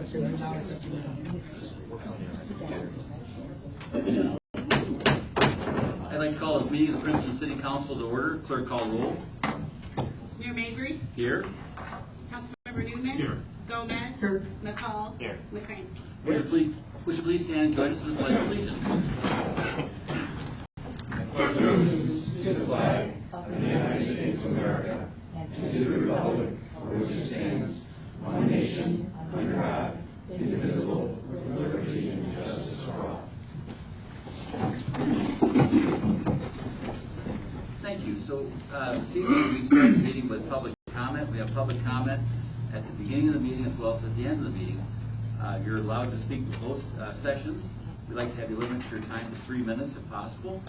I'd like to call this meeting of the Princeton City Council to order. Clerk, call roll. Mayor Mabry? Here. Councilmember Newman? Here. Gomez? Here. McCall? Here. McCransky? Would you please stand and join us in the Pledge of Allegiance? Pledge allegiance to the flag of the United States of America and to the republic for which it stands, one nation, under God, indivisible, with liberty and justice for all. Thank you. So, this evening we start the meeting with public comment. We have public comment at the beginning of the meeting as well as at the end of the meeting. You're allowed to speak to both sessions. We'd like to have you limit your time to 3 minutes if possible.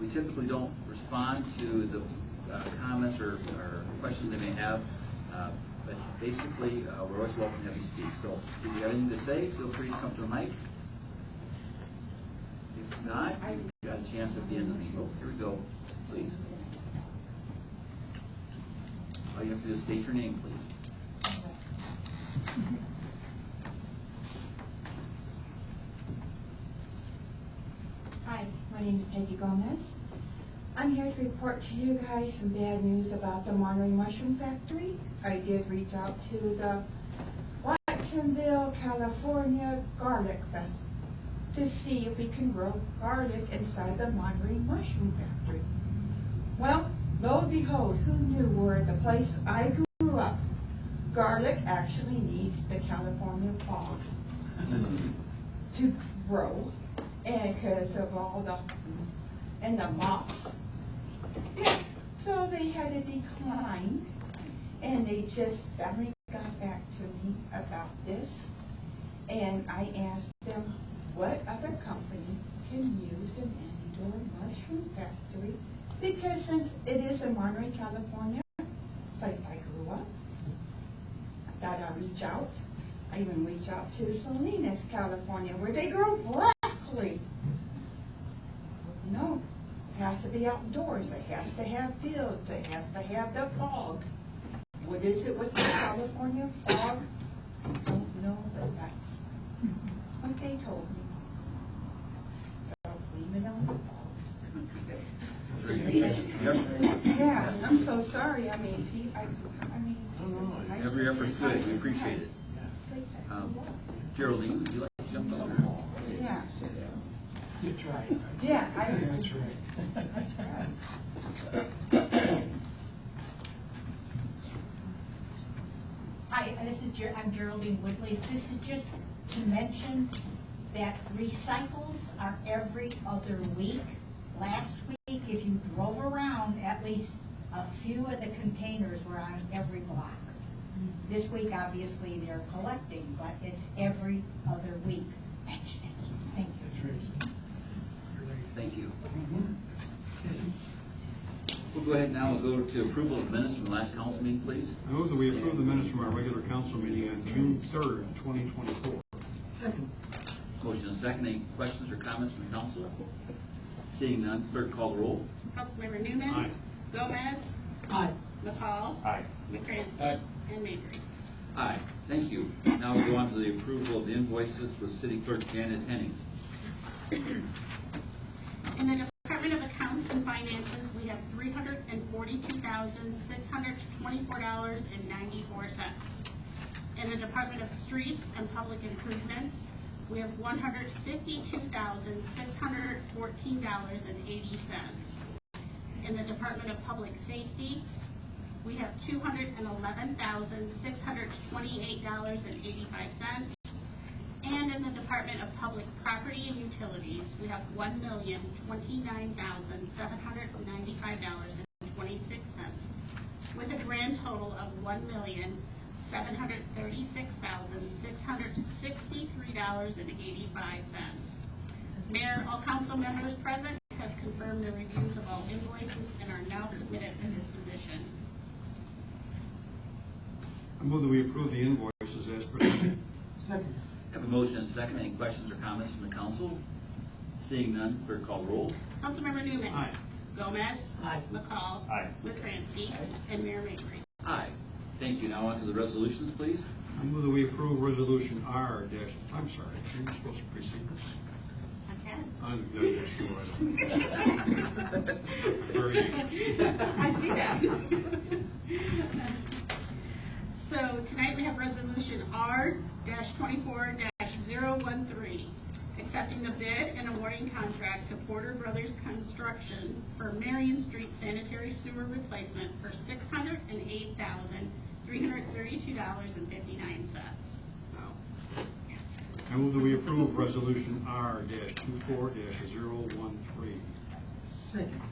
We typically don't respond to the comments or questions they may have, but basically we're always welcome to have you speak. So if you have anything to say, feel free to come to the mic. If not, you've got a chance at the end of the meeting. Oh, here we go. Please. All you have to do is state your name, please. Hi, my name is Peggy Gomez. I'm here to report to you guys some bad news about the Monterey Mushroom Factory. I did reach out to the Watsonville, California Garlic Fest to see if we can grow garlic inside the Monterey Mushroom Factory. Well, lo and behold, who knew where the place I grew up, garlic actually needs the California fog to grow. And because of all the moths, yeah. So they had to decline, and they just finally got back to me about this. And I asked them what other company can use an indoor mushroom factory, because since it is in Monterey, California, place I grew up, I thought I'd reach out. I even reached out to Salinas, California, where they grow broccoli. No, it has to be outdoors. It has to have fields. It has to have the fog. What is it with the California fog? I don't know, but that's what they told me. So blame it on the fog. Yeah, I'm so sorry. I mean, Every effort's good. We appreciate it. Geraldine, would you like to jump on? Yeah. You tried. Yeah, I tried. Hi, I'm Geraldine Woodley. This is just to mention that recycles are every other week. Last week, if you drove around, at least a few of the containers were on every block. This week, obviously, they're collecting, but it's every other week. Thank you. Thank you. Okay. We'll go ahead now and go to approval of minutes from the last council meeting, please. I move that we approve the minutes from our regular council meeting on June 3rd, 2024. Second. Motion and second. Any questions or comments from the council? Seeing none, clerk, call the roll. Councilmember Newman? Aye. Gomez? Aye. McCall? Aye. McCransky? Aye. And Mabry? Aye. Thank you. Now we'll go on to the approval of the invoices with City Clerk Janet Henning. In the Department of Accounts and Finances, we have $342,624.94. In the Department of Streets and Public Improvements, we have $152,614.80. In the Department of Public Safety, we have $211,628.85. And in the Department of Public Property and Utilities, we have $1,029,795.26, with a grand total of $1,736,663.85. Mayor, all council members present have confirmed the reviews of all invoices and are now submitted for disposition. I move that we approve the invoices as presented. Second. Have a motion and second. Any questions or comments from the council? Seeing none, clerk, call the roll. Councilmember Newman. Aye. Gomez. Aye. McCall. Aye. McCransky. And Mayor Mabry. Aye. Thank you. Now on to the resolutions, please. I move that we approve resolution R dash, I'm sorry, you're supposed to precede this. Okay. I'm good, yes, you are. Very good. I see that. So tonight we have resolution R-24-013, accepting the bid and awarding contract to Porter Brothers Construction for Marion Street sanitary sewer replacement for $608,332.59. I move that we approve resolution R-24-013. Second.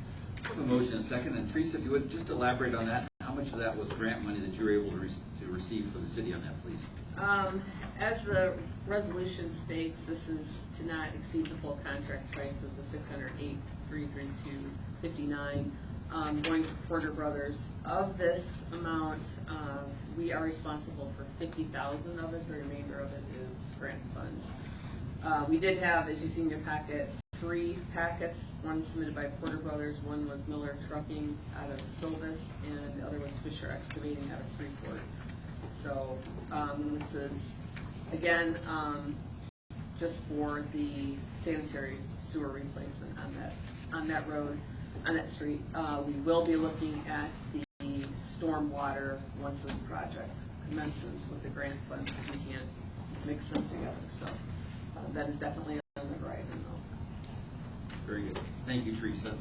I have a motion and a second, and Teresa, if you would just elaborate on that, how much of that was grant money that you were able to receive for the city on that, please? As the resolution states, this is to not exceed the full contract price of the $608,332.59 going to Porter Brothers. Of this amount, we are responsible for $50,000 of it. The remainder of it is grant funds. We did have, as you see in your packet, 3 packets. One submitted by Porter Brothers, one was Miller Trucking out of Silvis, and the other was Fisher Excavating out of Freeport. So this is, again, just for the sanitary sewer replacement on that road, on that street. We will be looking at the stormwater once this project commences with the grant funds, because we can't mix them together. So that is definitely on the horizon, though. Very good. Thank you, Teresa.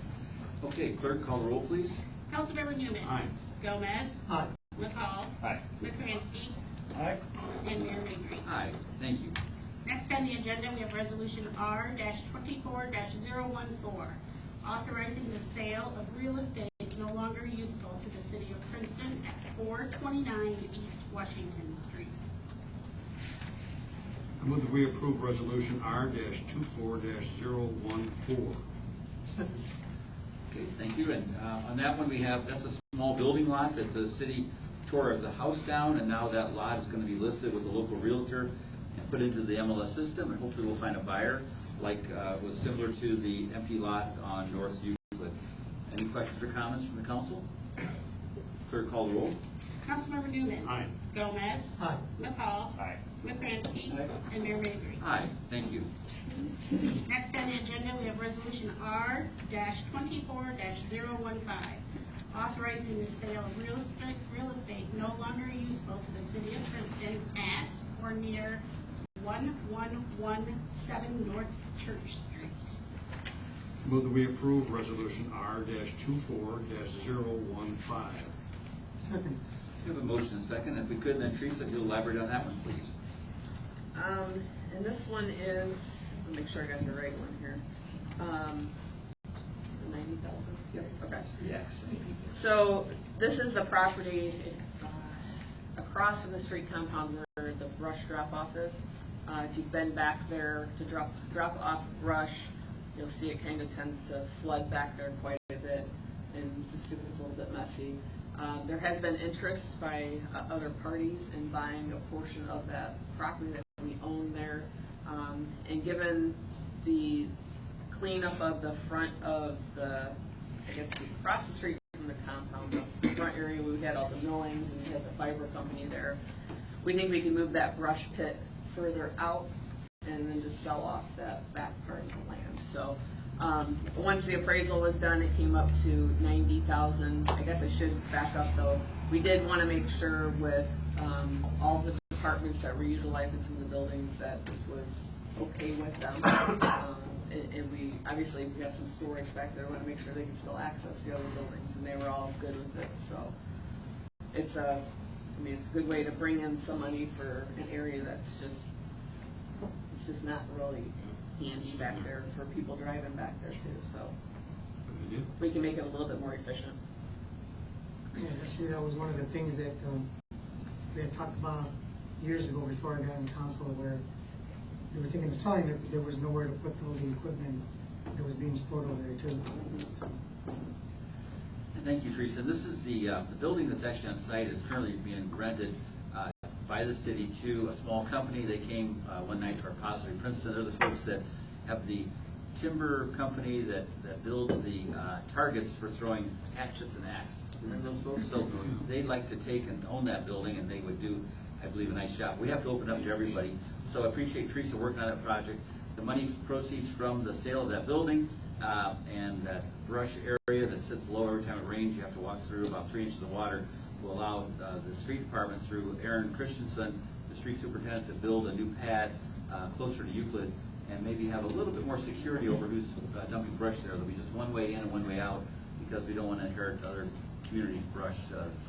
Okay, clerk, call the roll, please. Councilmember Newman. Aye. Gomez. Aye. McCall. Aye. McCransky. Aye. And Mayor Mabry. Aye. Thank you. Next on the agenda, we have resolution R-24-014, authorizing the sale of real estate no longer useful to the city of Princeton at 429 East Washington Street. I move that we approve resolution R-24-014. Second. Okay, thank you. And on that one, that's a small building lot that the city tore the house down, and now that lot is going to be listed with a local realtor and put into the MLS system, and hopefully we'll find a buyer, like was similar to the empty lot on North Euclid. Any questions or comments from the council? Clerk, call the roll. Councilmember Newman. Aye. Gomez. Aye. McCall. Aye. McCransky. Aye. And Mayor Mabry. Aye. Thank you. Next on the agenda, we have resolution R-24-015, authorizing the sale of real estate no longer useful to the city of Princeton at or near 1117 North Church Street. Move that we approve resolution R-24-015. Second. We have a motion and a second. If we could, then Teresa, if you'll elaborate on that one, please. And this one is, let me make sure I got the right one here. 90,000? Yep. Okay. Yes. So this is the property across from the street compound where the brush drop-off is. If you've been back there to drop off brush, you'll see it kind of tends to flood back there quite a bit, and just it's a little bit messy. There has been interest by other parties in buying a portion of that property that we own there, and given the cleanup of the front of the, I guess, across the street from the compound, the front area, we had all the millings and we had the fiber company there. We think we can move that brush pit further out and then just sell off that back part of the land. So once the appraisal was done, it came up to $90,000. I guess I should back up though. We did want to make sure with all the departments that were utilizing some of the buildings that this was okay with them. And we obviously we have some storage back there. We want to make sure they can still access the other buildings, and they were all good with it. So it's a good way to bring in some money for an area that's just not really handy back there for people driving back there too. So we can make it a little bit more efficient. Yeah, actually, that was one of the things that we had talked about years ago before I got in council, where they were thinking of selling it, but there was nowhere to put all the equipment that was being stored over there too. Thank you, Teresa. This is the building that's actually on site is currently being rented by the city to a small company. They came one night to our Positive Princeton. They're the folks that have the timber company that builds the targets for throwing hatchets and axes. Remember those folks? So they'd like to take and own that building, and they would do I believe, a nice job. We have to open up to everybody. So I appreciate Teresa working on that project. The money proceeds from the sale of that building and that brush area that sits low every time it rains. You have to walk through about 3 inches of water. Will allow the street department through Aaron Christensen, the street superintendent, to build a new pad closer to Euclid and maybe have a little bit more security over who's dumping brush there. There'll be just one way in and one way out because we don't want to inherit other communities' brush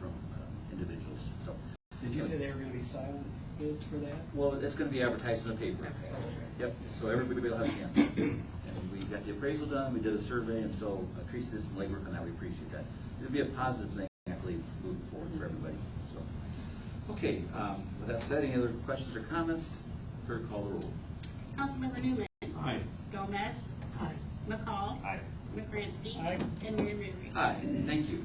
from individuals. So, did you say they were going to be silent bids for that? Well, it's going to be advertised in the paper. Yep. So everybody will have a chance. And we got the appraisal done. We did a survey, and so Teresa did some legwork on that. We appreciate that. It'll be a positive thing, I believe, moving forward for everybody. So, okay. With that said, any other questions or comments? Clerk, call the roll. Councilmember Newman. Aye. Gomez. Aye. McCall. Aye. McCransky. Aye. And Mayor Mabry. Aye. Thank you.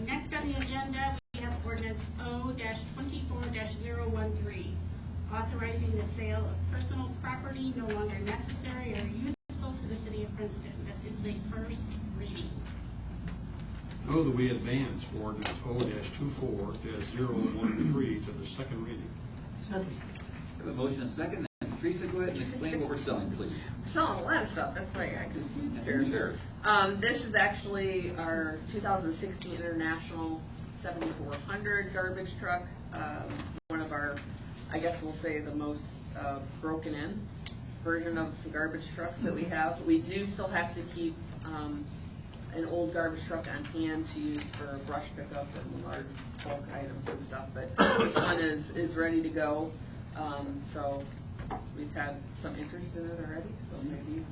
Next on the agenda, we have ordinance O-24-013, authorizing the sale of personal property no longer necessary or useful to the city of Princeton. This is the first reading. Move that we advance ordinance O-24-013 to the second reading. Second. We have a motion and a second. Teresa, go ahead and explain what we're selling, please. Selling a lot of stuff. That's why I can Sure. This is actually our 2016 International 7400 garbage truck. One of our, I guess we'll say, the most broken in version of the garbage trucks that we have. We do still have to keep an old garbage truck on hand to use for brush pickup and large bulk items and stuff. But this one is ready to go. So we've had some interest in it already. So maybe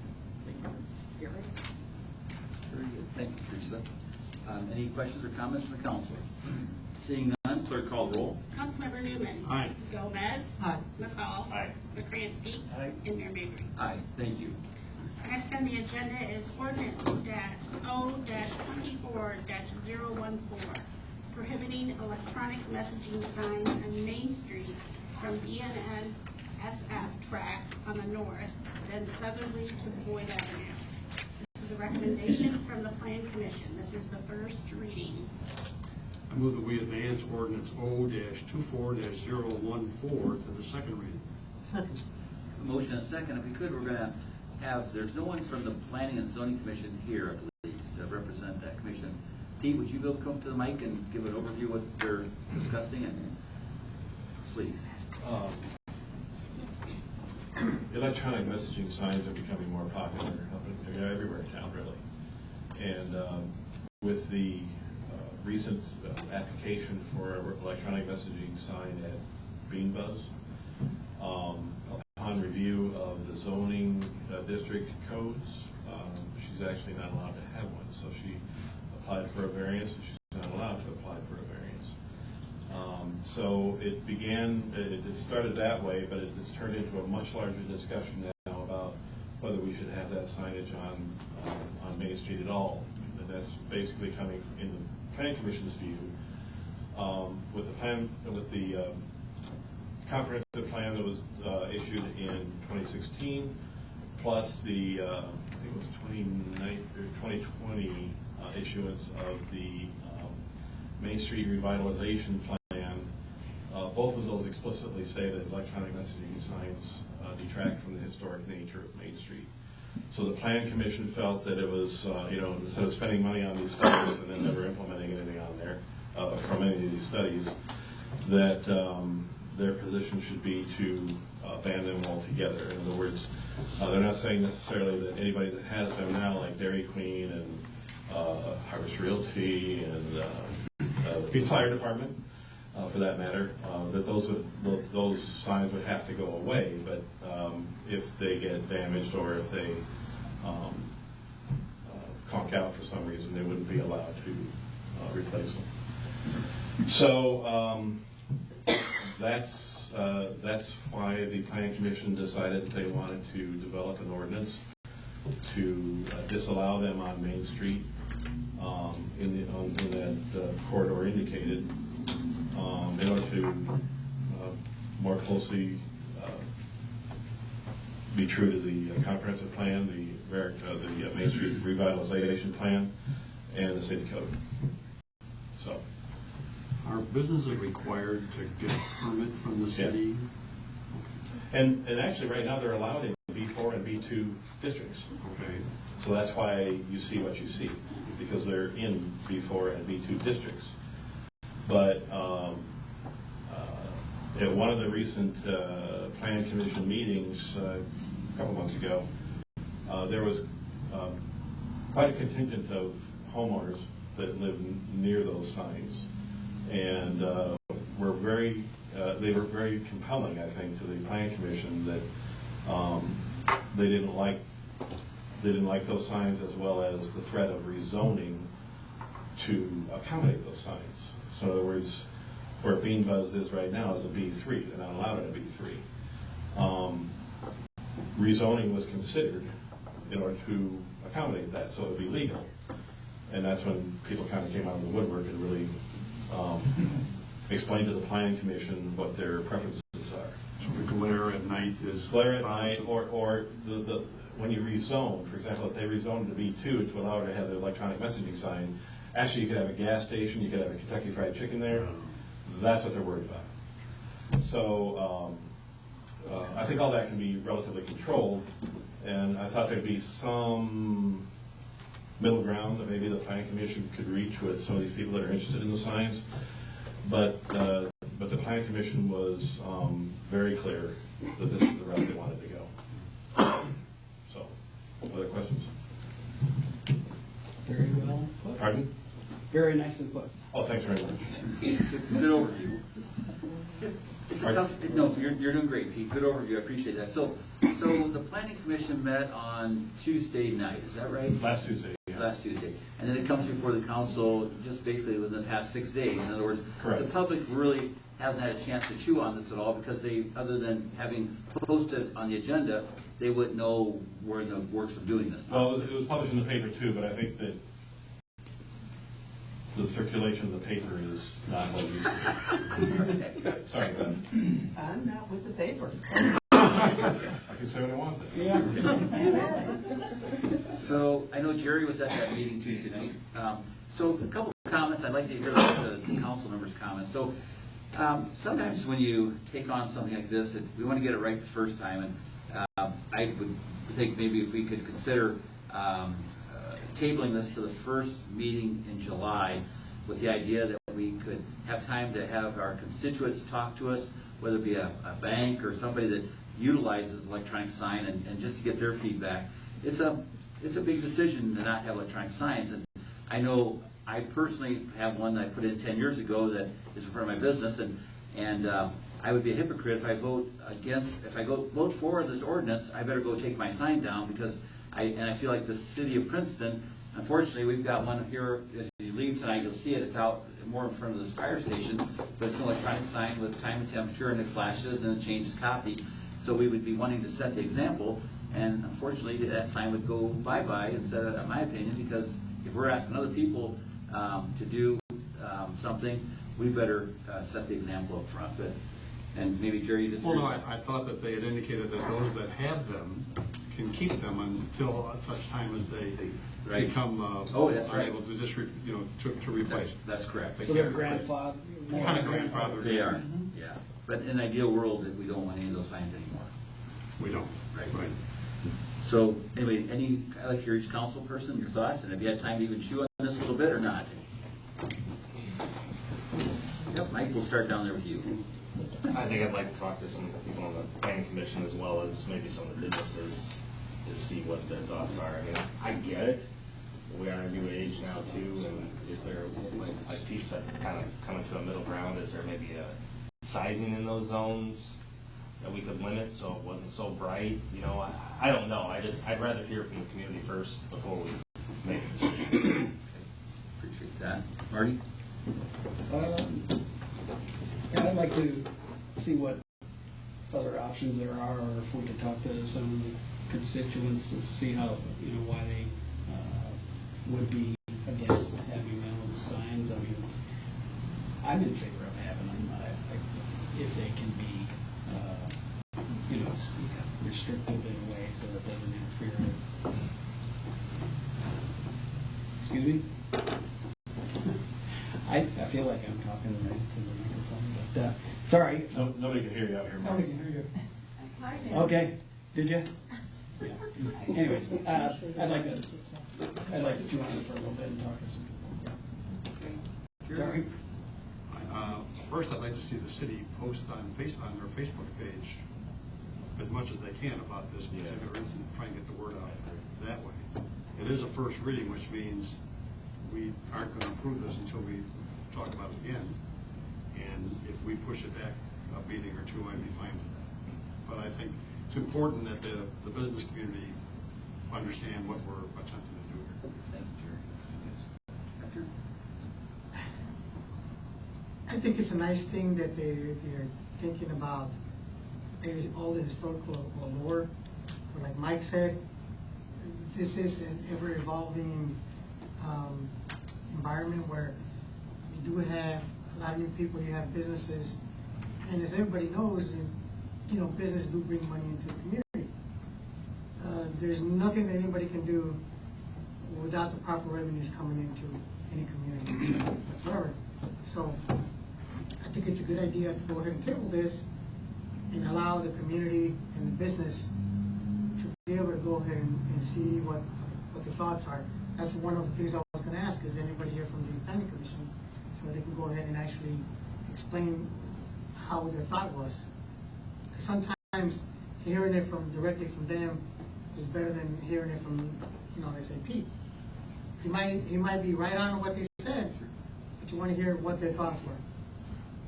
we can get ready. Very good. Thank you, Teresa. Any questions or comments from the council? Seeing none, clerk, call the roll. Councilmember Newman. Aye. Gomez. Aye. McCall. Aye. McCransky. Aye. And Mayor Mabry. Aye. Thank you. Next on the agenda is ordinance O-24-014, prohibiting electronic messaging signs on Main Street from BNSF track on the north, then southerly to Boyd Avenue. This is a recommendation from the Plan Commission. This is the first reading. I move that we advance ordinance O-24-014 to the second reading. Second. A motion and a second. If we could, we're going to have, there's no one from the Planning and Zoning Commission here, I believe, to represent that commission. Pete, would you be able to come to the mic and give an overview of what they're discussing? And please. Electronic messaging signs are becoming more popular everywhere in town, really. And with the recent application for an electronic messaging sign at Beanbuzz, upon review of the zoning district codes, she's actually not allowed to have one. So she applied for a variance, and she's not allowed to apply for a variance. So it started that way, but it's turned into a much larger discussion now about whether we should have that signage on Main Street at all. And that's basically coming in the Plan Commission's view. With the comprehensive plan that was issued in 2016, plus the I think it was 2020 issuance of the Main Street revitalization plan. Both of those explicitly say that electronic messaging signs detract from the historic nature of Main Street. So the Plan Commission felt that it was, instead of spending money on these studies and then never implementing anything on there from any of these studies, that their position should be to ban them altogether. In other words, they're not saying necessarily that anybody that has them now, like Dairy Queen and Harvest Realty and the fire department, for that matter, that those signs would have to go away. But if they get damaged or if they conk out for some reason, they wouldn't be allowed to replace them. So that's why the Planning Commission decided that they wanted to develop an ordinance to disallow them on Main Street in that corridor indicated, in order to more closely be true to the comprehensive plan, the Main Street revitalization plan, and the city code. So Are businesses required to get a permit from the city? And actually, right now, they're allowed in B4 and B2 districts. Okay. So that's why you see what you see, because they're in B4 and B2 districts. But at one of the recent Plan Commission meetings a couple months ago, there was quite a contingent of homeowners that live near those signs, and they were very compelling, I think, to the Plan Commission that they didn't like those signs, as well as the threat of rezoning to accommodate those signs. So in other words, where Bean Buzz is right now is a B3. They're not allowed in a B3. Rezoning was considered in order to accommodate that, so it would be legal. And that's when people kind of came out of the woodwork and really explained to the Planning Commission what their preferences are. So the glare at night is... Glare at night, or the when you rezone, for example, if they rezoned to B2 to allow her to have the electronic messaging sign, actually you could have a gas station, you could have a Kentucky Fried Chicken there. That's what they're worried about. So I think all that can be relatively controlled, and I thought there'd be some middle ground that maybe the Planning Commission could reach with some of these people that are interested in the signs. But the Planning Commission was very clear that this is the route they wanted to go. So, other questions? Very well put. Pardon? Very nicely put. Oh, thanks very much. Good overview. It's a tough, no, you're doing great, Pete. Good overview. I appreciate that. So the Planning Commission met on Tuesday night. Is that right? Last Tuesday. Yeah. Last Tuesday. And then it comes before the council just basically within the past 6 days. In other words, correct. The public really hasn't had a chance to chew on this at all because they, other than having posted on the agenda, they wouldn't know where in the works of doing this. Well, it was published in the paper too, but I think that the circulation of the paper is not what it used to be. Sorry, Ben. I'm not with the paper. I can say what I want then. Yeah. So I know Jerry was at that meeting Tuesday night. So a couple of comments. I'd like to hear the council members' comments. So sometimes when you take on something like this, we want to get it right the first time. And I would think maybe if we could consider tabling this to the first meeting in July with the idea that we could have time to have our constituents talk to us, whether it be a bank or somebody that utilizes electronic sign, and just to get their feedback. It's a big decision to not have electronic signs, and I know I personally have one that I put in 10 years ago that is in front of my business, and I would be a hypocrite if I vote against. If I vote for this ordinance, I better go take my sign down because I feel like the city of Princeton. Unfortunately, we've got one here. As you leave tonight, you'll see it. It's out more in front of this fire station, but it's an electronic sign with time and temperature, and it flashes and it changes copy. So we would be wanting to set the example, and unfortunately, that sign would go bye-bye instead of, in my opinion, because if we're asking other people to do something, we better set the example up front. But, and maybe Jerry just... Well, no, I thought that they had indicated that those that have them can keep them until such time as they become unable to just to replace. That's correct. So they're grandfather. Kind of grandfather. They are, yeah. But in an ideal world, we don't want any of those signs anymore. We don't. Right. So anyway, I'd like to hear each council person, your thoughts, and if you had time to even chew on this a little bit or not. Yep, Mike, we'll start down there with you. I think I'd like to talk to some people on the Planning Commission as well as maybe some of the businesses to see what their thoughts are. I mean, I get it. We are in a new age now too, and is there, like Pete said, kind of coming to a middle ground? Is there maybe a sizing in those zones that we could limit so it wasn't so bright? I don't know. I'd rather hear from the community first before we make a decision. Appreciate that. Marty? Yeah, I'd like to see what other options there are, or if we could talk to some constituents to see how, why they would be against having those signs. I mean, I'm in favor of having them if they can be, restricted in a way so that it doesn't interfere. Excuse me? I feel like I'm talking to the microphone, but, sorry. No, nobody can hear you out here, Mark. Nobody can hear you. Okay, did you? Yeah. Anyways, I'd like to chew on it for a little bit and talk to some people. Sorry. First, I'd like to see the city post on their Facebook page as much as they can about this particular incident, try and get the word out that way. It is a first reading, which means we aren't going to approve this until we talk about it again. And if we push it back a meeting or two, I'd be fine with that. But I think it's important that the business community understand what we're attempting to do here. Thank you, Jerry. Yes. Hector? I think it's a nice thing that they're thinking about maybe all the historical lore. But like Mike said, this is an ever-evolving environment where you do have a lot of new people, you have businesses, and as everybody knows, business do bring money into the community. There's nothing that anybody can do without the proper revenues coming into any community whatsoever. So I think it's a good idea to go ahead and table this and allow the community and the business to be able to go ahead and see what the thoughts are. That's one of the things I was going to ask, is anybody here from the planning commission, so they can go ahead and actually explain how their thought was. Sometimes hearing it directly from them is better than hearing it from, let's say Pete. He might be right on what they said, but you want to hear what their thoughts were.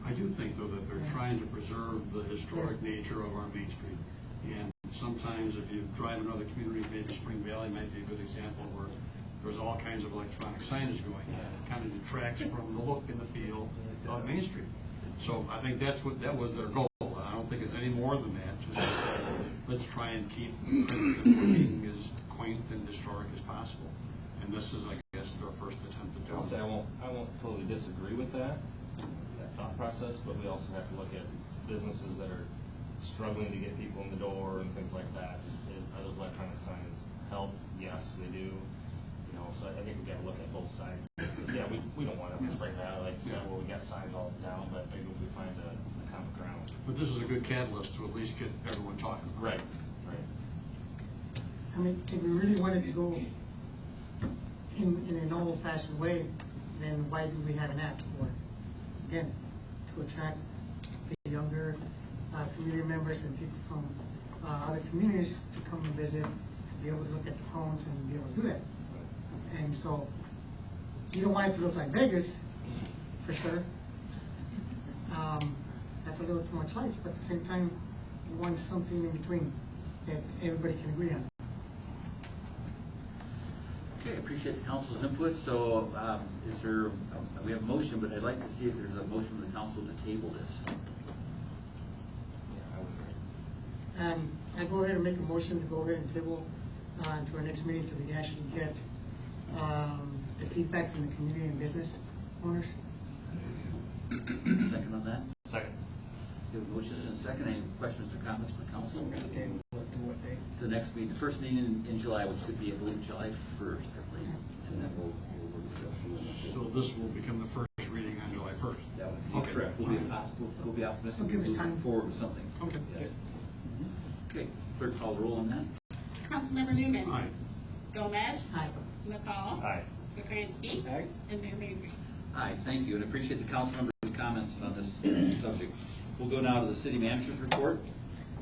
I do think, though, that they're trying to preserve the historic nature of our Main Street. And sometimes if you drive in other communities, maybe Spring Valley might be a good example, where there's all kinds of electronic signage going on. It kind of detracts from the look and the feel of Main Street. So I think that was their goal. I don't think it's any more than that. Just to say, let's try and keep Princeton looking as quaint and historic as possible. And this is, I guess, their first attempt to do it. I won't totally disagree with that thought process, but we also have to look at businesses that are struggling to get people in the door and things like that. Are those electronic signs help? Yes, they do. So I think we've got to look at both sides. Yeah, we don't want to Spring Valley, like, well, we got signs all down, but maybe we find a common ground. But this is a good catalyst to at least get everyone talking. Right. I mean, if we really wanted to go in an old-fashioned way, then why do we have an app for it? Again, to attract the younger community members and people from other communities to come and visit, to be able to look at the homes and be able to do that. And so, you don't want it to look like Vegas, for sure. That's a little too much lights, but at the same time, you want something in between that everybody can agree on. Okay, appreciate the council's input. So, is there? We have a motion, but I'd like to see if there's a motion from the council to table this. Yeah, I would agree. I go ahead and make a motion to go ahead and table to our next meeting so we can actually get the feedback from the community and business owners. Second on that? Second. We have a motion and a second. Any questions or comments from the council? Okay, what day? The next meeting, the first meeting in July, which should be, I believe, July 1st, I believe. And then we'll So this will become the first reading on July 1st. That would be correct. We'll be optimistic. We'll give us time. Move forward with something. Okay. Yes. Okay. Clerk, call the roll on that. Councilmember Newman. Aye. Gomez. Aye. McCall. Aye. McCransky. Aye. And Mayor Mabry. Aye, thank you, and appreciate the council members' comments on this subject. We'll go now to the city manager's report.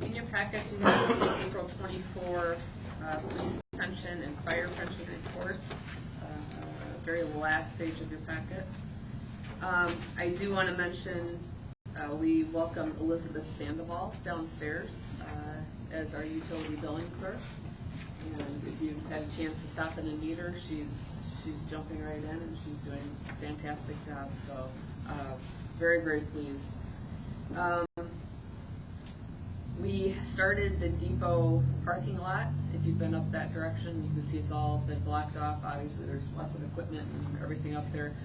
In your packet, you have the April 24 police pension and fire pension reports. Very last page of your packet. I do want to mention we welcome Elizabeth Sandoval downstairs as our utility billing clerk. And if you've had a chance to stop in and meet her, she's jumping right in and she's doing a fantastic job. So very, very pleased. We started the depot parking lot. If you've been up that direction, you can see it's all been blocked off. Obviously, there's lots of equipment and everything up there.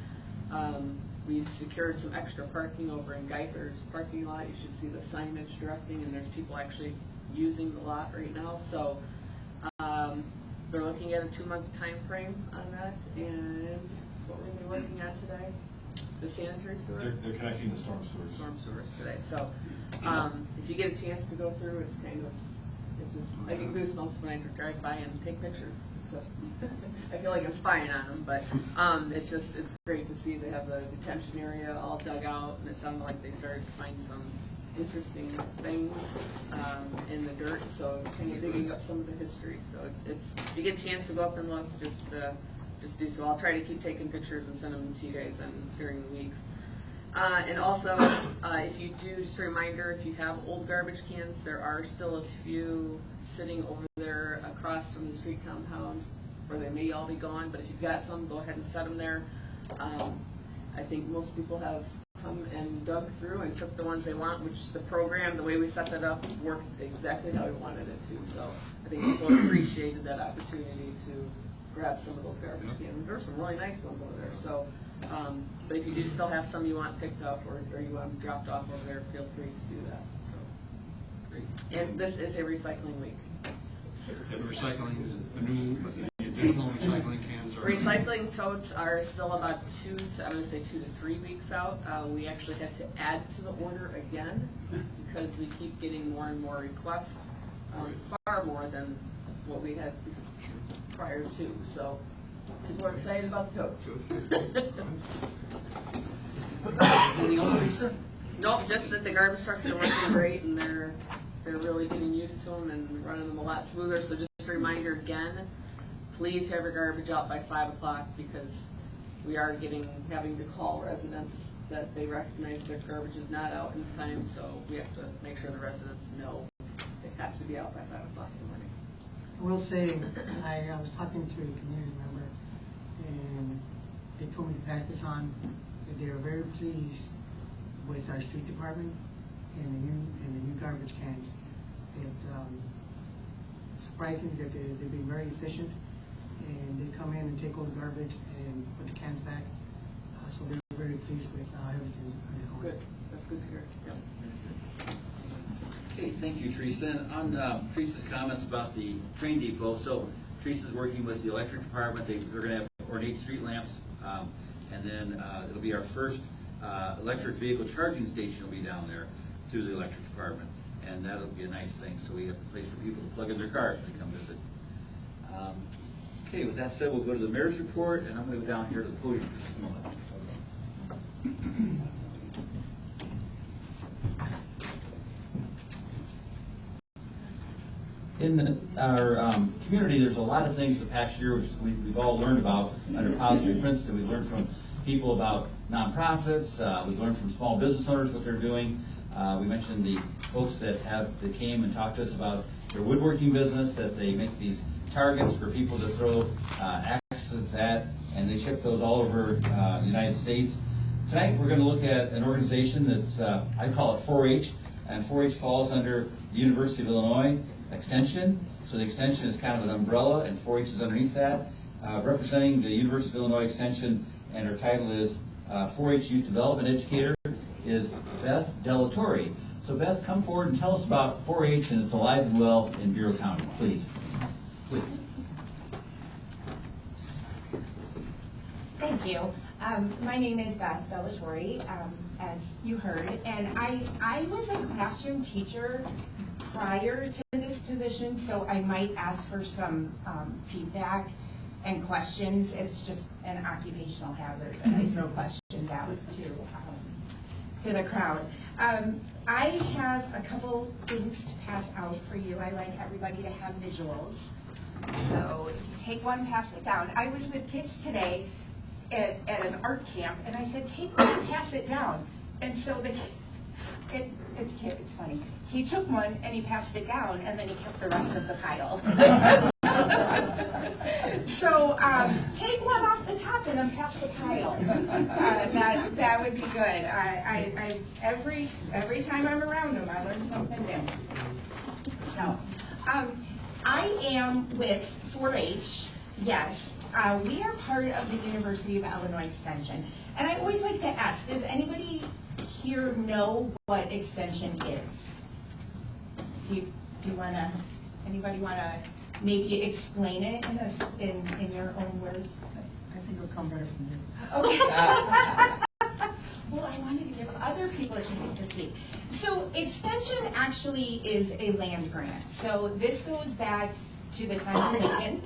We've secured some extra parking over in Geiger's parking lot. You should see the signage directing, and there's people actually using the lot right now. So they're looking at a 2-month time frame on that. And what were they working on today? the sanitary sewer? They're connecting the storm sewers. Storm sewers today. So if you get a chance to go through, it's kind of, it's just, I get goosebumps when I drive by and take pictures. So I feel like I'm spying on them, but it's great to see they have the detention area all dug out, and it sounded like they started to find some interesting things in the dirt, so it's kind of digging up some of the history. So it's if you get a chance to go up and look, just do so. I'll try to keep taking pictures and send them to you guys during the weeks. And also, if you do, just a reminder, if you have old garbage cans, there are still a few sitting over there across from the street compound, where they may all be gone, but if you've got some, go ahead and set them there. I think most people have come and dug through and took the ones they want, which the program, the way we set that up, worked exactly how we wanted it to. So I think people appreciated that opportunity to grab some of those garbage cans. There are some really nice ones over there. So, but if you do still have some you want picked up or you want them dropped off over there, feel free to do that. So, great. And this is a recycling week. And recycling is the additional recycling cans are... Recycling totes are still about 2 to 3 weeks out. We actually had to add to the order again because we keep getting more and more requests, far more than what we had prior to. So people are excited about the totes. Anything else, Lisa? Nope, just that the garbage trucks are working great and they're really getting used to them and running them a lot smoother. So just a reminder again, please have your garbage out by 5 o'clock because we are having to call residents that they recognize their garbage is not out in time. So we have to make sure the residents know they have to be out by 5 o'clock in the morning. I will say, I was talking to a community member, and they told me to pass this on, that they are very pleased with our street department and the new garbage cans. It surprised me that they've been very efficient, and they come in and take all the garbage and put the cans back. So they're very pleased with how everything is going. Good. That's good to hear. Yep. Okay, thank you, Teresa. And on Teresa's comments about the train depot, so Teresa's working with the electric department. They're going to have ornate street lamps, and then it'll be our first electric vehicle charging station will be down there through the electric department, and that'll be a nice thing. So we have a place for people to plug in their cars when they come visit. Okay, with that said, we'll go to the mayor's report, and I'm going to go down here to the podium for just a moment. In our community, there's a lot of things the past year which we've all learned about under Positive Princeton. We've learned from people about nonprofits. We've learned from small business owners what they're doing. We mentioned the folks that came and talked to us about their woodworking business, that they make these targets for people to throw axes at, and they ship those all over the United States. Tonight, we're going to look at an organization that's, I call it 4-H, and 4-H falls under the University of Illinois Extension. So the Extension is kind of an umbrella, and 4-H is underneath that. Representing the University of Illinois Extension, and her title is 4-H Youth Development Educator, is Beth Delatorre. So Beth, come forward and tell us about 4-H and it's alive and well in Bureau County, please. Please. Thank you. My name is Beth Delatorre, as you heard, and I was a classroom teacher prior to this position, so I might ask for some feedback and questions. It's just an occupational hazard that I throw questions out to the crowd. I have a couple things to pass out for you. I like everybody to have visuals. So if you take one, pass it down. I was with kids today at an art camp, and I said, take one, pass it down. And so it's cute, it's funny. He took one and he passed it down, and then he kept the rest of the pile. So take one off the top and then pass the pile. That would be good. I every time I'm around him, I learn something new. So I am with 4-H. Yes, we are part of the University of Illinois Extension, and I always like to ask: does anybody here know what extension is? Anybody wanna maybe explain it in your own words? I think it'll come better from you. Okay. Well, I wanted to give other people a chance to speak. So extension actually is a land grant. So this goes back to the time of Lincoln,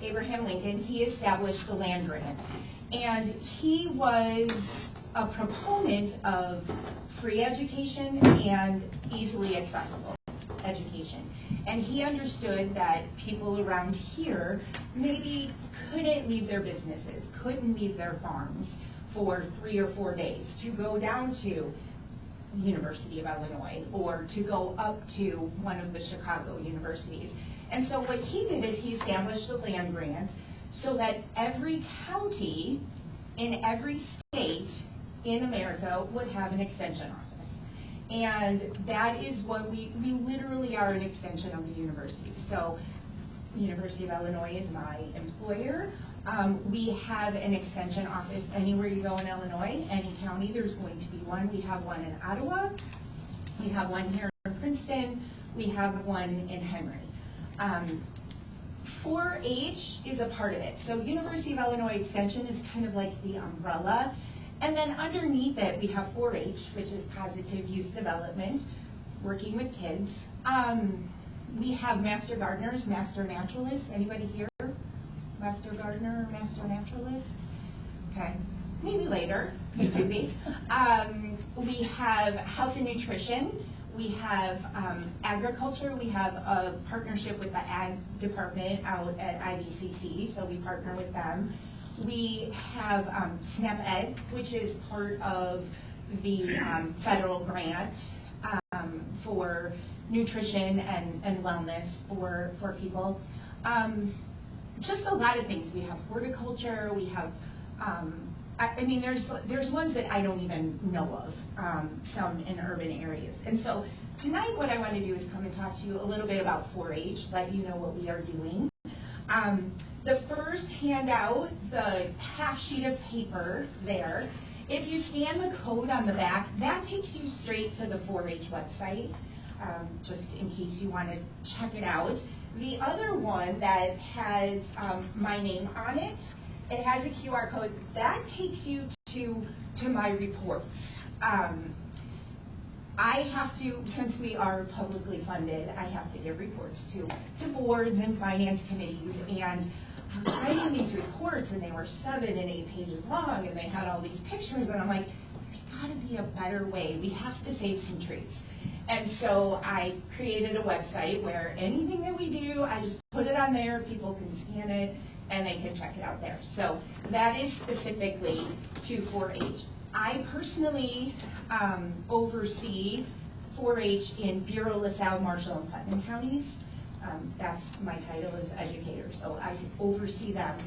Abraham Lincoln. He established the land grant. And he was a proponent of free education and easily accessible education. And he understood that people around here maybe couldn't leave their businesses, couldn't leave their farms for 3 or 4 days to go down to University of Illinois or to go up to one of the Chicago universities. And so what he did is he established a land grant so that every county in every state in America would have an extension office. And that is what we literally are an extension of the university. So University of Illinois is my employer. We have an extension office anywhere you go in Illinois, any county, there's going to be one. We have one in Ottawa. We have one here in Princeton. We have one in Henry. 4-H is a part of it. So University of Illinois Extension is kind of like the umbrella. And then underneath it, we have 4-H, which is Positive Youth Development, working with kids. We have Master Gardeners, Master Naturalists. Anybody here? Master Gardener or Master Naturalist? Okay, maybe later, maybe. We have Health and Nutrition. We have agriculture. We have a partnership with the Ag Department out at IVCC, so we partner with them. We have SNAP Ed, which is part of the federal grant for nutrition and wellness for people. Just a lot of things. We have horticulture. We have, I mean, there's ones that I don't even know of, some in urban areas. And so tonight what I want to do is come and talk to you a little bit about 4-H, let you know what we are doing. The first handout, the half sheet of paper there, if you scan the code on the back, that takes you straight to the 4-H website, just in case you want to check it out. The other one that has my name on it, it has a QR code. That takes you to my reports. I have to, since we are publicly funded, I have to give reports to boards and finance committees. And I'm writing these reports, and they were 7 and 8 pages long, and they had all these pictures, and I'm like, there's got to be a better way. We have to save some trees. And so I created a website where anything that we do, I just put it on there, people can scan it, and they can check it out there. So that is specifically to 4-H. I personally oversee 4-H in Bureau, LaSalle, Marshall, and Putnam counties. That's my title as educator, so I oversee them.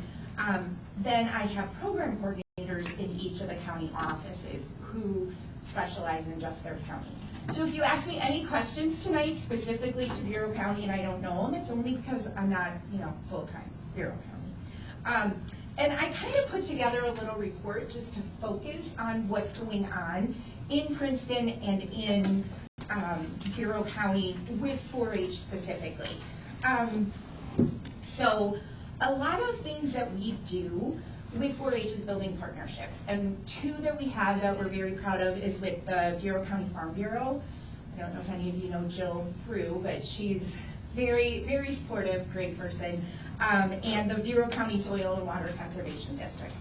Then I have program coordinators in each of the county offices who specialize in just their county. So if you ask me any questions tonight specifically to Bureau County and I don't know them, it's only because I'm not, full-time Bureau County. And I kind of put together a little report just to focus on what's going on in Princeton and in Bureau County with 4-H specifically. So a lot of things that we do with 4-H is building partnerships. And 2 that we have that we're very proud of is with the Bureau County Farm Bureau. I don't know if any of you know Jill Frew, but she's very, very supportive, great person. And the Bureau County Soil and Water Conservation District.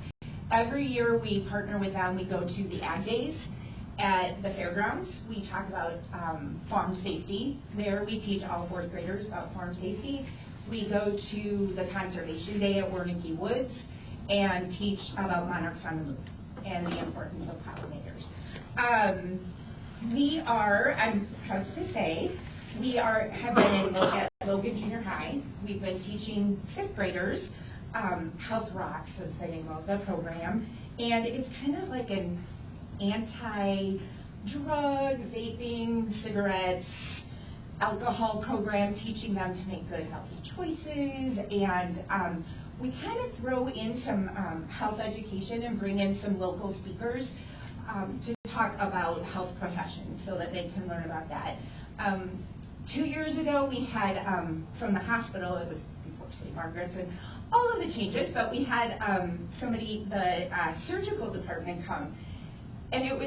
Every year we partner with them. We go to the Ag Days at the fairgrounds. We talk about farm safety. There we teach all 4th graders about farm safety. We go to the Conservation Day at Wernicke Woods and teach about monarchs on the move and the importance of pollinators. We are, I'm proud to say, have been in Logan Junior High. We've been teaching 5th graders. Health Rocks is the name of the program. And it's kind of like an anti-drug, vaping, cigarettes, alcohol program, teaching them to make good, healthy choices. And we kind of throw in some health education and bring in some local speakers to talk about health professions so that they can learn about that. 2 years ago, we had, from the hospital, it was before St. Margaret's and all of the changes, but we had somebody, the surgical department come. And it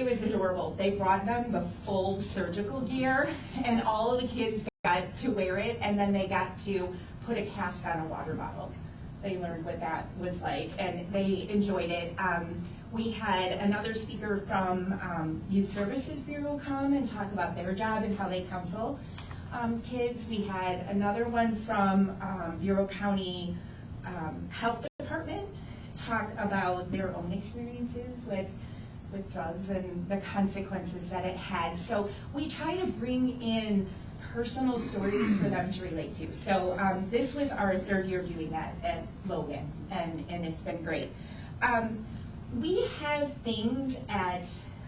was adorable. They brought them the full surgical gear, and all of the kids got to wear it, and then they got to put a cast on a water bottle. They learned what that was like, and they enjoyed it. We had another speaker from Youth Services Bureau come and talk about their job and how they counsel kids. We had another one from Bureau County Health Department talk about their own experiences with drugs and the consequences that it had. So we try to bring in personal stories for them to relate to. So this was our third year doing that at Logan, and it's been great. We have things at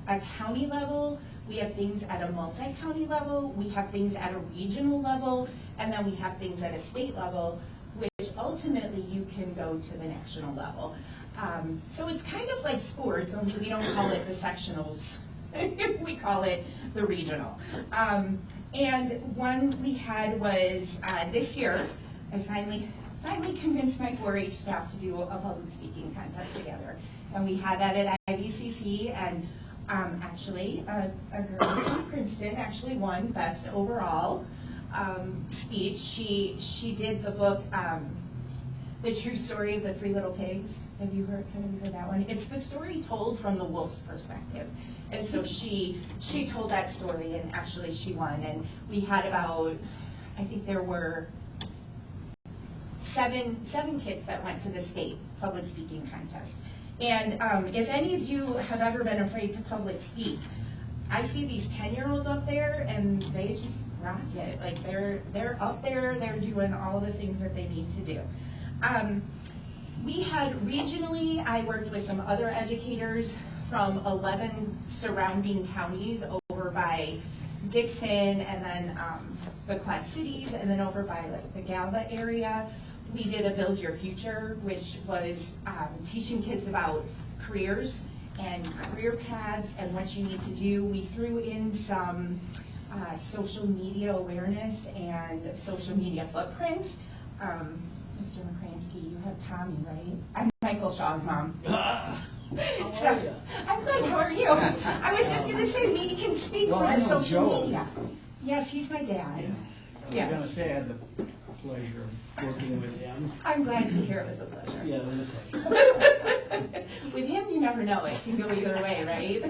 a county level, we have things at a multi-county level, we have things at a regional level, and then we have things at a state level, which ultimately you can go to the national level. So it's kind of like sports, only we don't call it the sectionals. We call it the regional. And one we had was this year, I finally convinced my 4-H staff to do a public speaking contest together. And we had that at IVCC, and actually a girl from Princeton actually won best overall speech. She did the book, The True Story of the Three Little Pigs. Have you heard that one? It's the story told from the wolf's perspective. And so she told that story, and actually she won. And we had about, I think there were seven kids that went to the state public speaking contest. And if any of you have ever been afraid to public speak, I see these 10-year-olds up there, and they just rock it. Like they're up there, they're doing all the things that they need to do. We had regionally, I worked with some other educators from 11 surrounding counties over by Dixon, and then the Quad Cities, and then over by like the Galva area. We did a Build Your Future, which was teaching kids about careers and career paths and what you need to do. We threw in some social media awareness and social media footprints. Mr. McCransky, you have Tommy, right? I'm Michael Shaw's mom. I'm good. How are you? I was just going to say, he can speak for the social media. Yes, he's my dad. Yeah. I was going to say I had the pleasure of working with him. I'm glad to hear it was a pleasure. Yeah, it was a pleasure. With him, you never know. It can go either way, right?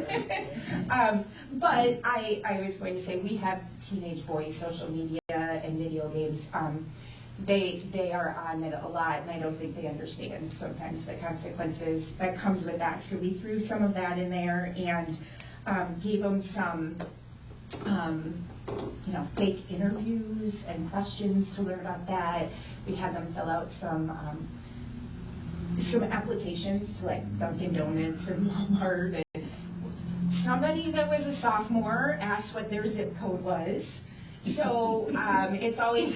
But I was going to say, we have teenage boys, social media, and video games. They are on it a lot, and I don't think they understand sometimes the consequences that comes with that. So we threw some of that in there and gave them some, fake interviews and questions to learn about that. We had them fill out some applications to like Dunkin' Donuts and Walmart. And somebody that was a sophomore asked what their zip code was. So it's always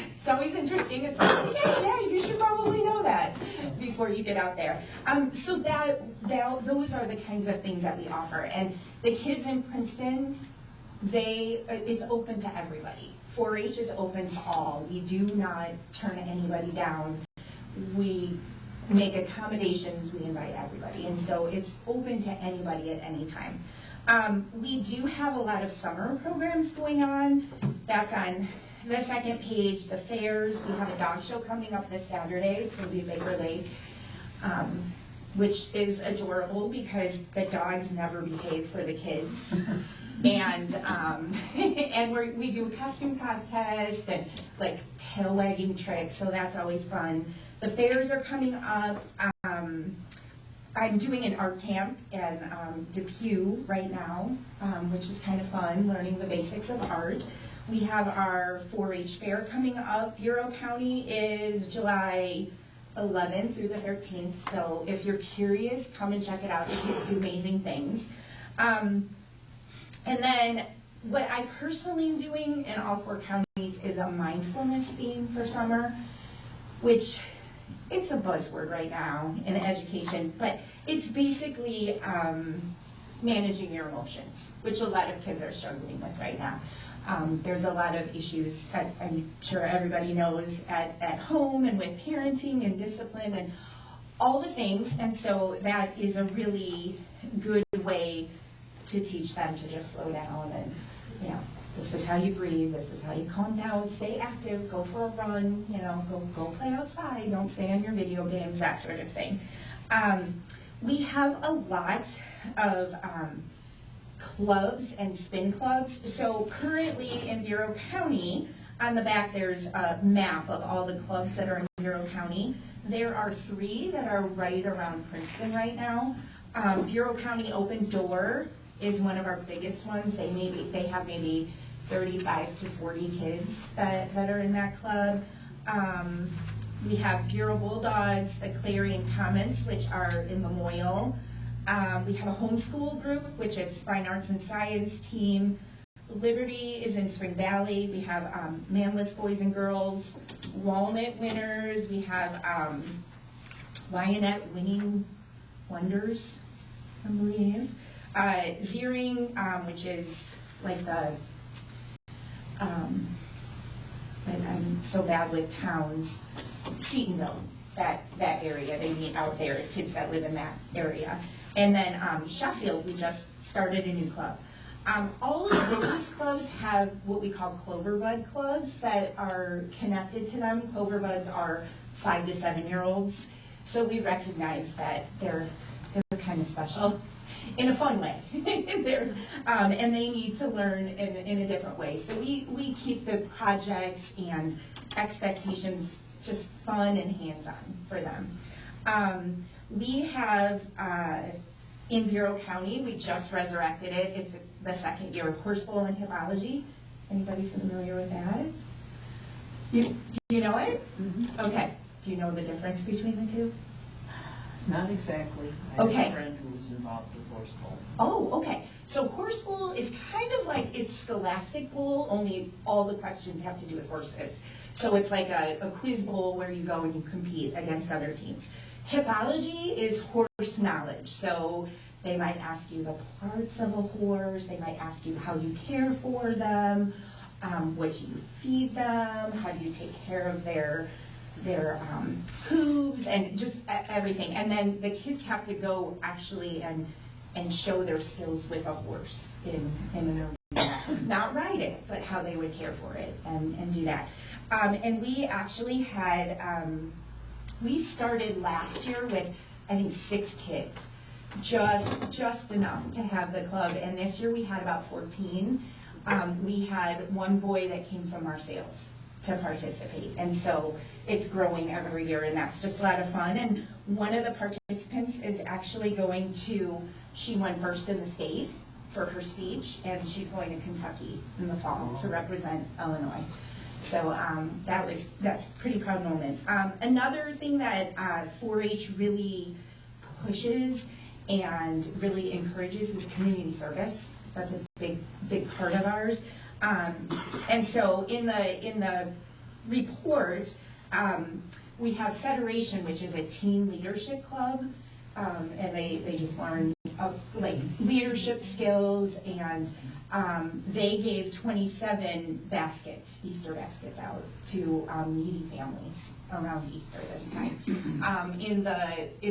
interesting. It's like, okay, yeah, you should probably know that before you get out there. So those are the kinds of things that we offer. And the kids in Princeton, it's open to everybody. 4-H is open to all. We do not turn anybody down. We make accommodations. We invite everybody. And so it's open to anybody at any time. We do have a lot of summer programs going on. That's on the second page, the fairs. We have a dog show coming up this Saturday. It's going to be Baker Lake, which is adorable because the dogs never behave for the kids. And we do a costume contest and like tail wagging tricks, so that's always fun. The fairs are coming up. I'm doing an art camp in Depew right now, which is kind of fun, learning the basics of art. We have our 4-H fair coming up. Bureau County is July 11th through the 13th, so if you're curious, come and check it out. The kids do amazing things. And then what I personally am doing in all 4 counties is a mindfulness theme for summer, which it's a buzzword right now in education, but it's basically managing your emotions, which a lot of kids are struggling with right now. There's a lot of issues, as I'm sure everybody knows, at home and with parenting and discipline and all the things, and so that is a really good way to teach them to just slow down and, you know, this is how you breathe, this is how you calm down, stay active, go for a run, you know, go play outside, don't stay on your video games, that sort of thing. We have a lot of clubs and spin clubs. So currently in Bureau County, on the back there's a map of all the clubs that are in Bureau County. There are 3 that are right around Princeton right now. Bureau County Open Door is one of our biggest ones. They have maybe 35 to 40 kids that are in that club. We have Bureau Bulldogs, the Clarion Commons, which are in Memorial. We have a homeschool group, which is Fine Arts and Science team. Liberty is in Spring Valley. We have Manless Boys and Girls, Walnut Winners. We have Lionette Winning Wonders, I believe. Zeering, which is like the, I'm so bad with towns, Seatonville, that area. They meet out there, kids that live in that area. And then Sheffield, we just started a new club. All of those clubs have what we call Cloverbud clubs that are connected to them. Cloverbuds are 5 to 7-year-olds. So we recognize that they're kind of special in a fun way. And they need to learn in a different way. So we keep the projects and expectations just fun and hands-on for them. We have, in Bureau County, we just resurrected it. It's the 2nd year of horse bowl and hippology. Anybody familiar with that? Do you know it? Mm-hmm. Okay. Do you know the difference between the two? Not exactly. I Okay. have a friend who was involved with horse bowl. Oh, okay. So horse bowl is kind of like it's Scholastic Bowl, only all the questions have to do with horses. So it's like a quiz bowl where you go and you compete against other teams. Hippology is horse knowledge. So they might ask you the parts of a horse. They might ask you how you care for them, what do you feed them, how do you take care of their hooves, and just everything. And then the kids have to go actually and show their skills with a horse in an arena. Not ride it, but how they would care for it and do that. And we actually had, we started last year with, I think, 6 kids. Just enough to have the club. And this year we had about 14. We had one boy that came from our sales to participate. And so it's growing every year, and that's just a lot of fun. And one of the participants is actually going to, she won first in the state for her speech, and she's going to Kentucky in the fall to represent Illinois. So that's a pretty proud moment. Another thing that 4-H really pushes and really encourages is community service. That's a big part of ours. And so in the report, we have Federation, which is a teen leadership club, and they just learn like leadership skills, and they gave 27 baskets, Easter baskets, out to needy families around Easter this time. In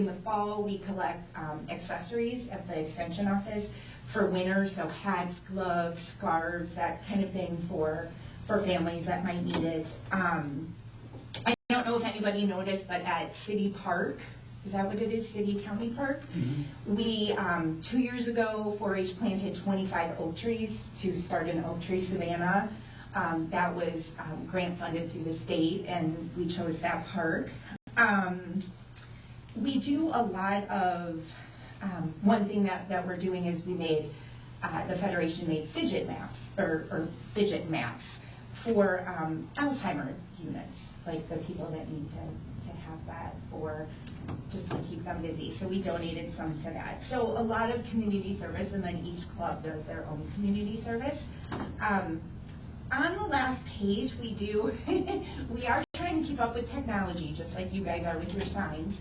the fall, we collect accessories at the extension office for winter, so hats, gloves, scarves, that kind of thing for families that might need it. I don't know if anybody noticed, but at City Park, is that what it is, City County Park? Mm-hmm. We, 2 years ago, 4-H planted 25 oak trees to start an oak tree savanna. That was grant funded through the state, and we chose that park. We do a lot of, one thing that we're doing is we made, the Federation made fidget maps, or fidget maps for Alzheimer units, like the people that need to have that, or just to keep them busy. So we donated some to that. So a lot of community service, and then each club does their own community service. On the last page, we are trying to keep up with technology, just like you guys are with your signs.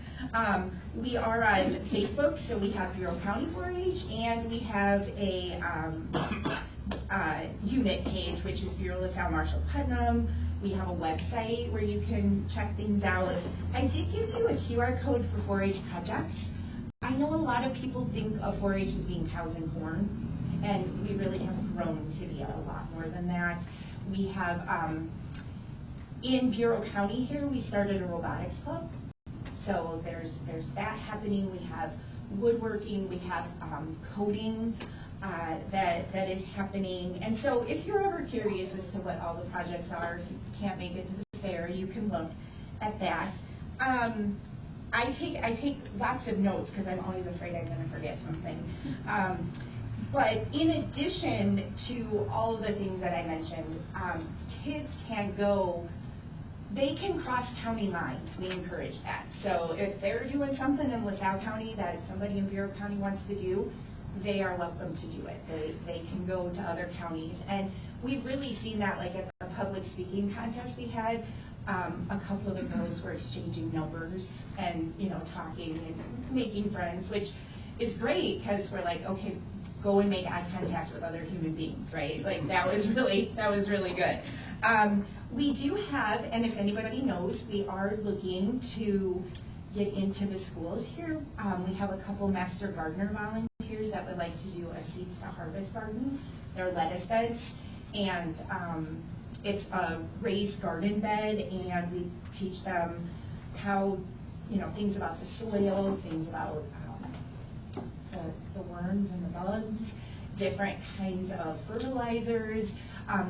We are on Facebook, so we have Bureau County 4-H, and we have a unit page, which is Bureau LaSalle Marshall Putnam. We have a website where you can check things out. I did give you a QR code for 4-H projects. I know a lot of people think of 4-H as being cows and corn, And we really have grown to be a lot more than that. We have, in Bureau County here, we started a robotics club. So there's that happening. We have woodworking, we have coding that is happening. And so if you're ever curious as to what all the projects are, if you can't make it to the fair, you can look at that. I take lots of notes because I'm always afraid I'm going to forget something. But in addition to all of the things that I mentioned, kids can go, they can cross county lines. We encourage that. So if they're doing something in LaSalle County that somebody in Bureau County wants to do, they are welcome to do it. They can go to other counties. And we've really seen that, like at the public speaking contest we had, a couple of the girls were exchanging numbers and, you know, talking and making friends, which is great because we're like, okay, go and make eye contact with other human beings, right? Like that was really good. We do have, and if anybody knows, we are looking to get into the schools here. We have a couple master gardener volunteers that would like to do a seeds to harvest garden. They're lettuce beds, and it's a raised garden bed, and we teach them how, you know, things about the soil, things about the worms and the bugs, different kinds of fertilizers.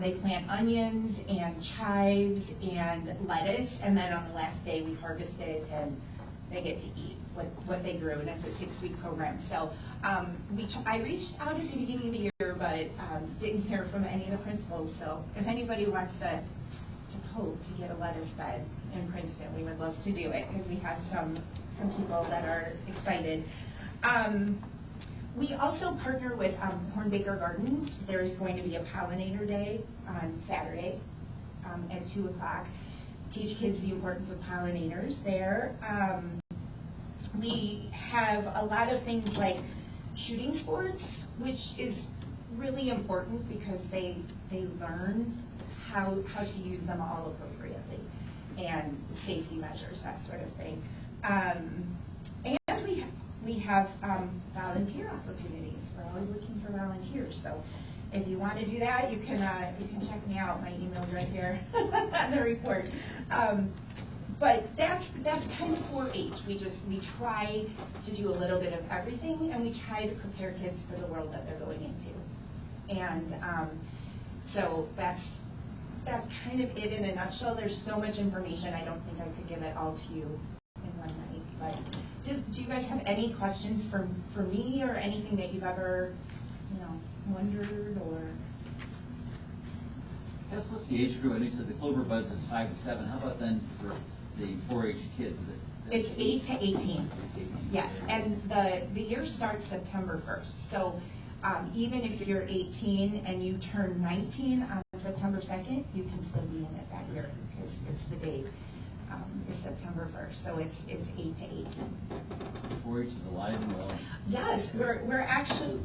They plant onions and chives and lettuce, and then on the last day we harvest it and they get to eat what they grew, and it's a 6-week program. So I reached out at the beginning of the year, but didn't hear from any of the principals. So if anybody wants to hope to get a lettuce bed in Princeton, we would love to do it because we have some people that are excited. We also partner with Hornbaker Gardens. There's going to be a pollinator day on Saturday at 2 o'clock. Teach kids the importance of pollinators there. We have a lot of things like shooting sports, which is really important because they learn how to use them all appropriately, and safety measures, that sort of thing. And we have volunteer opportunities. We're always looking for volunteers. So if you want to do that, you can check me out. My email's right here on the report. But that's kind of 4-H. We try to do a little bit of everything, and we try to prepare kids for the world that they're going into. And so that's kind of it in a nutshell. There's so much information. I don't think I could give it all to you in one night. But do you guys have any questions for me, or anything that you've ever, wondered or? What's the age group? I know you said the Clover Buds is 5 to 7. How about then for the 4-H kids? It's 8 to 18. Yes, and the year starts September 1st. So even if you're 18 and you turn 19 on September 2nd, you can still be in it that year because it's the date is September 1st. So it's 8 to 18. 4-H is alive and well. Yes,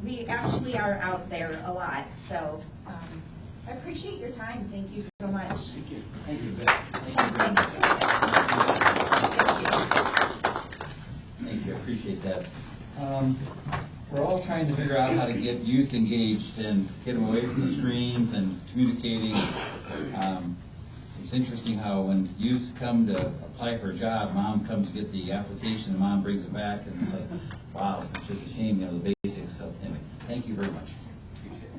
we actually are out there a lot. So I appreciate your time. Thank you so much. Thank you. Thank you, Beth. Thank you. I appreciate that. We're all trying to figure out how to get youth engaged and get them away from the screens and communicating. It's interesting how when youth come to apply for a job, mom comes to get the application and mom brings it back, and it's like, wow, it's just a shame, the basics. So anyway, thank you very much. Appreciate it.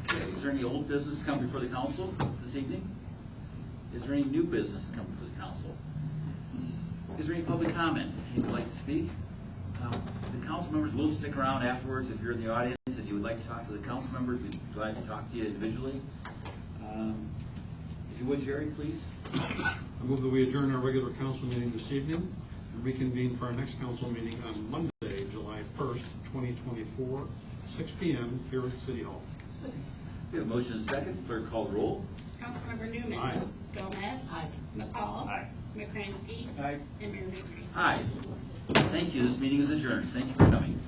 Okay, is there any old business come before the council this evening? Is there any new business come before the council? Is there any public comment? Anyone would like to speak? The council members will stick around afterwards if you're in the audience and you would like to talk to the council members. We'd be glad to talk to you individually. If you would, Jerry, please. I move that we adjourn our regular council meeting this evening and reconvene for our next council meeting on Monday, July 1st, 2024, 6 p.m. here at City Hall. We have a motion and a second. Clerk, call the roll. Councilmember Newman. Aye. Gomez. Aye. McCall. Aye. McCransky. Aye. And Mayor Mabry. Aye. Thank you. This meeting is adjourned. Thank you for coming.